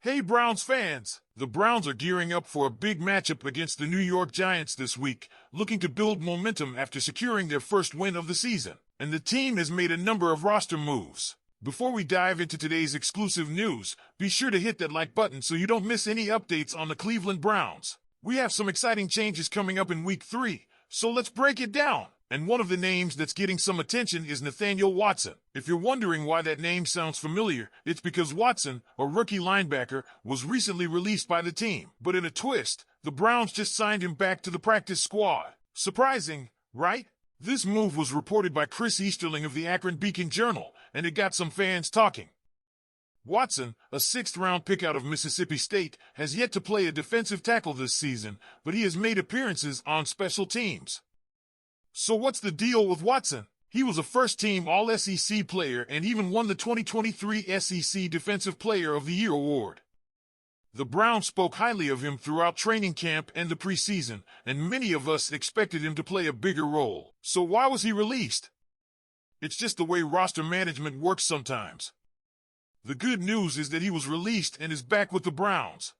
Hey Browns fans! The Browns are gearing up for a big matchup against the New York Giants this week, looking to build momentum after securing their first win of the season. And the team has made a number of roster moves. Before we dive into today's exclusive news, be sure to hit that like button so you don't miss any updates on the Cleveland Browns. We have some exciting changes coming up in Week 3, so let's break it down. And one of the names that's getting some attention is Nathaniel Watson. If you're wondering why that name sounds familiar, it's because Watson, a rookie linebacker, was recently released by the team. But in a twist, the Browns just signed him back to the practice squad. Surprising, right? This move was reported by Chris Easterling of the Akron Beacon Journal, and it got some fans talking. Watson, a sixth-round pick out of Mississippi State, has yet to play a defensive tackle this season, but he has made appearances on special teams. So what's the deal with Watson? He was a first-team All-SEC player and even won the 2023 SEC Defensive Player of the Year award. The Browns spoke highly of him throughout training camp and the preseason, and many of us expected him to play a bigger role. So why was he released? It's just the way roster management works sometimes. The good news is that he was released and is back with the Browns.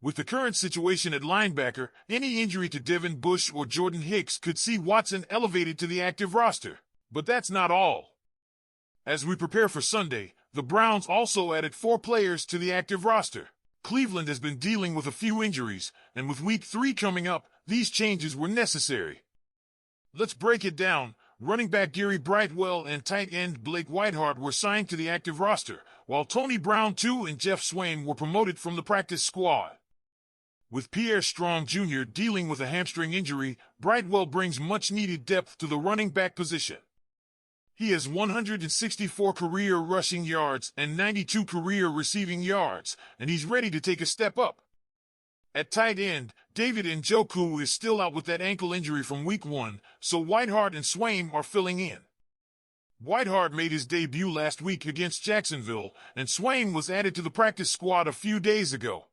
With the current situation at linebacker, any injury to Devin Bush or Jordan Hicks could see Watson elevated to the active roster. But that's not all. As we prepare for Sunday, the Browns also added 4 players to the active roster. Cleveland has been dealing with a few injuries, and with Week 3 coming up, these changes were necessary. Let's break it down. Running back Gary Brightwell and tight end Blake Whiteheart were signed to the active roster, while Tony Brown II and Jeff Swaim were promoted from the practice squad. With Pierre Strong Jr. dealing with a hamstring injury, Brightwell brings much-needed depth to the running back position. He has 164 career rushing yards and 92 career receiving yards, and he's ready to take a step up. At tight end, David Njoku is still out with that ankle injury from Week 1, so Whiteheart and Swaim are filling in. Whiteheart made his debut last week against Jacksonville, and Swaim was added to the practice squad a few days ago.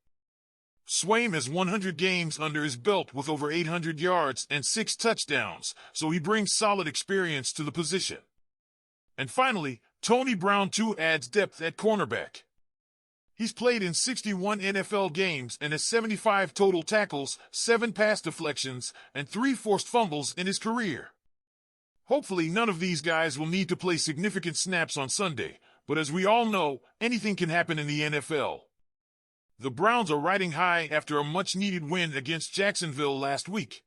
Swaim has 100 games under his belt with over 800 yards and 6 touchdowns, so he brings solid experience to the position. And finally, Tony Brown II adds depth at cornerback. He's played in 61 NFL games and has 75 total tackles, 7 pass deflections, and 3 forced fumbles in his career. Hopefully none of these guys will need to play significant snaps on Sunday, but as we all know, anything can happen in the NFL. The Browns are riding high after a much-needed win against Jacksonville last week.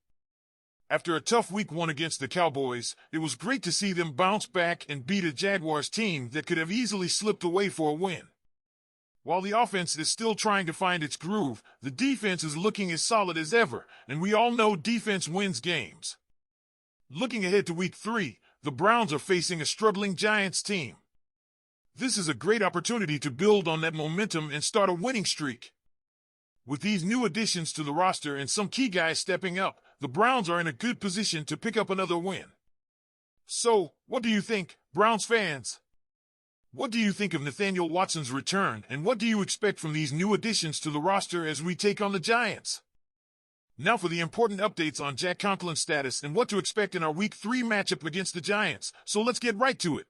After a tough Week 1 against the Cowboys, it was great to see them bounce back and beat a Jaguars team that could have easily slipped away for a win. While the offense is still trying to find its groove, the defense is looking as solid as ever, and we all know defense wins games. Looking ahead to Week 3, the Browns are facing a struggling Giants team. This is a great opportunity to build on that momentum and start a winning streak. With these new additions to the roster and some key guys stepping up, the Browns are in a good position to pick up another win. So, what do you think, Browns fans? What do you think of Nathaniel Watson's return, and what do you expect from these new additions to the roster as we take on the Giants? Now for the important updates on Jack Conklin's status and what to expect in our Week 3 matchup against the Giants, so let's get right to it.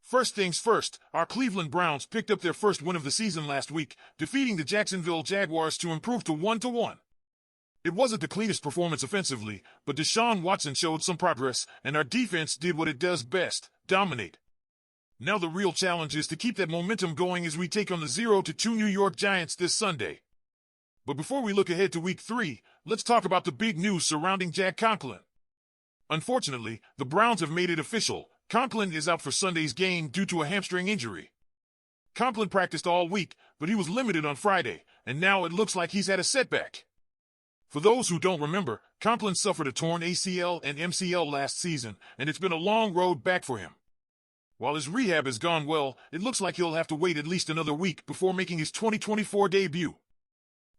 First things first, our Cleveland Browns picked up their first win of the season last week, defeating the Jacksonville Jaguars to improve to 1-1. It wasn't the cleanest performance offensively, but Deshaun Watson showed some progress, and our defense did what it does best, dominate. Now the real challenge is to keep that momentum going as we take on the 0-2 New York Giants this Sunday. But before we look ahead to Week 3, let's talk about the big news surrounding Jack Conklin. Unfortunately, the Browns have made it official. Conklin is out for Sunday's game due to a hamstring injury. Conklin practiced all week, but he was limited on Friday, and now it looks like he's had a setback. For those who don't remember, Conklin suffered a torn ACL and MCL last season, and it's been a long road back for him. While his rehab has gone well, it looks like he'll have to wait at least another week before making his 2024 debut.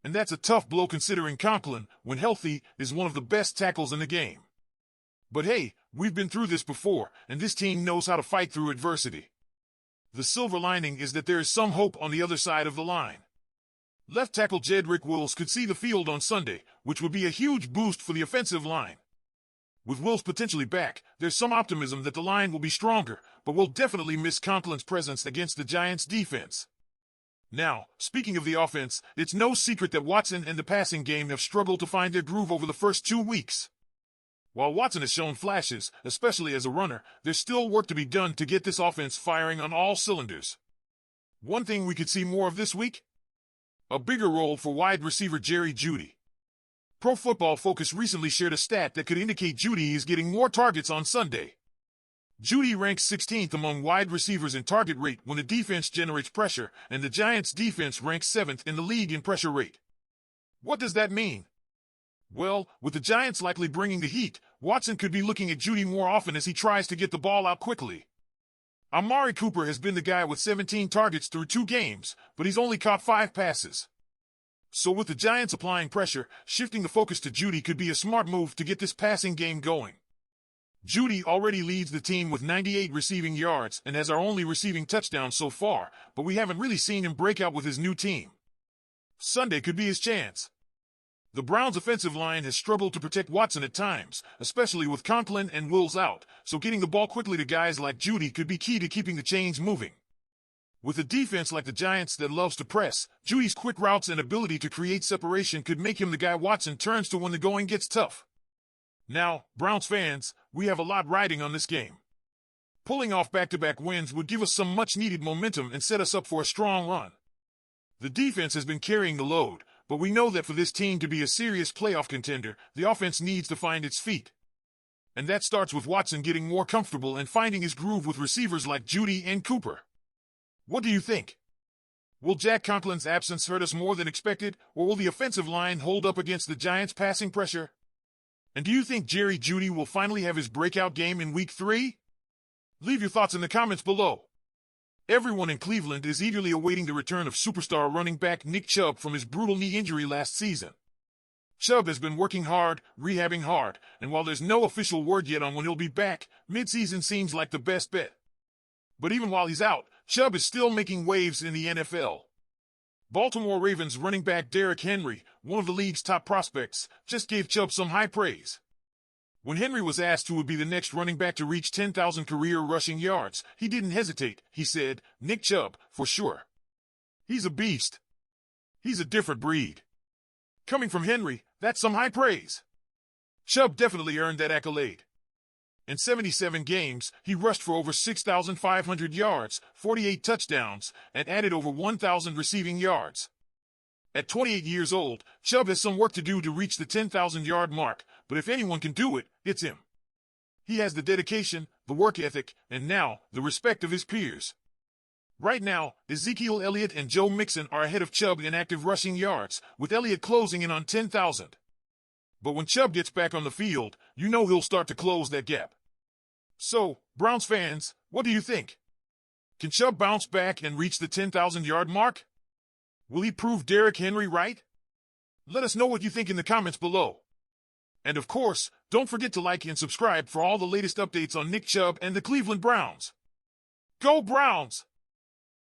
And that's a tough blow considering Conklin, when healthy, is one of the best tackles in the game. But hey, we've been through this before, and this team knows how to fight through adversity. The silver lining is that there is some hope on the other side of the line. Left tackle Jedrick Wills could see the field on Sunday, which would be a huge boost for the offensive line. With Wills potentially back, there's some optimism that the line will be stronger, but we'll definitely miss Conklin's presence against the Giants' defense. Now, speaking of the offense, it's no secret that Watson and the passing game have struggled to find their groove over the first 2 weeks. While Watson has shown flashes, especially as a runner, there's still work to be done to get this offense firing on all cylinders. One thing we could see more of this week? A bigger role for wide receiver Jerry Jeudy. Pro Football Focus recently shared a stat that could indicate Jeudy is getting more targets on Sunday. Jeudy ranks 16th among wide receivers in target rate when the defense generates pressure, and the Giants' defense ranks 7th in the league in pressure rate. What does that mean? Well, with the Giants likely bringing the heat, Watson could be looking at Jeudy more often as he tries to get the ball out quickly. Amari Cooper has been the guy with 17 targets through 2 games, but he's only caught 5 passes. So with the Giants applying pressure, shifting the focus to Jeudy could be a smart move to get this passing game going. Jeudy already leads the team with 98 receiving yards and has our only receiving touchdown so far, but we haven't really seen him break out with his new team. Sunday could be his chance. The Browns' offensive line has struggled to protect Watson at times, especially with Conklin and Wills out, so getting the ball quickly to guys like Jeudy could be key to keeping the chains moving. With a defense like the Giants that loves to press, Judy's quick routes and ability to create separation could make him the guy Watson turns to when the going gets tough. Now, Browns fans, we have a lot riding on this game. Pulling off back-to-back wins would give us some much-needed momentum and set us up for a strong run. The defense has been carrying the load, but we know that for this team to be a serious playoff contender, the offense needs to find its feet. And that starts with Watson getting more comfortable and finding his groove with receivers like Jeudy and Cooper. What do you think? Will Jack Conklin's absence hurt us more than expected, or will the offensive line hold up against the Giants' passing pressure? And do you think Jerry Jeudy will finally have his breakout game in Week 3? Leave your thoughts in the comments below. Everyone in Cleveland is eagerly awaiting the return of superstar running back Nick Chubb from his brutal knee injury last season. Chubb has been working hard, rehabbing hard, and while there's no official word yet on when he'll be back, midseason seems like the best bet. But even while he's out, Chubb is still making waves in the NFL. Baltimore Ravens running back Derrick Henry, one of the league's top prospects, just gave Chubb some high praise. When Henry was asked who would be the next running back to reach 10,000 career rushing yards, he didn't hesitate. He said, "Nick Chubb, for sure. He's a beast. He's a different breed." Coming from Henry, that's some high praise. Chubb definitely earned that accolade. In 77 games, he rushed for over 6,500 yards, 48 touchdowns, and added over 1,000 receiving yards. At 28 years old, Chubb has some work to do to reach the 10,000-yard mark, but if anyone can do it, it's him. He has the dedication, the work ethic, and now, the respect of his peers. Right now, Ezekiel Elliott and Joe Mixon are ahead of Chubb in active rushing yards, with Elliott closing in on 10,000. But when Chubb gets back on the field, you know he'll start to close that gap. So, Browns fans, what do you think? Can Chubb bounce back and reach the 10,000-yard mark? Will he prove Derrick Henry right? Let us know what you think in the comments below. And of course, don't forget to like and subscribe for all the latest updates on Nick Chubb and the Cleveland Browns. Go Browns!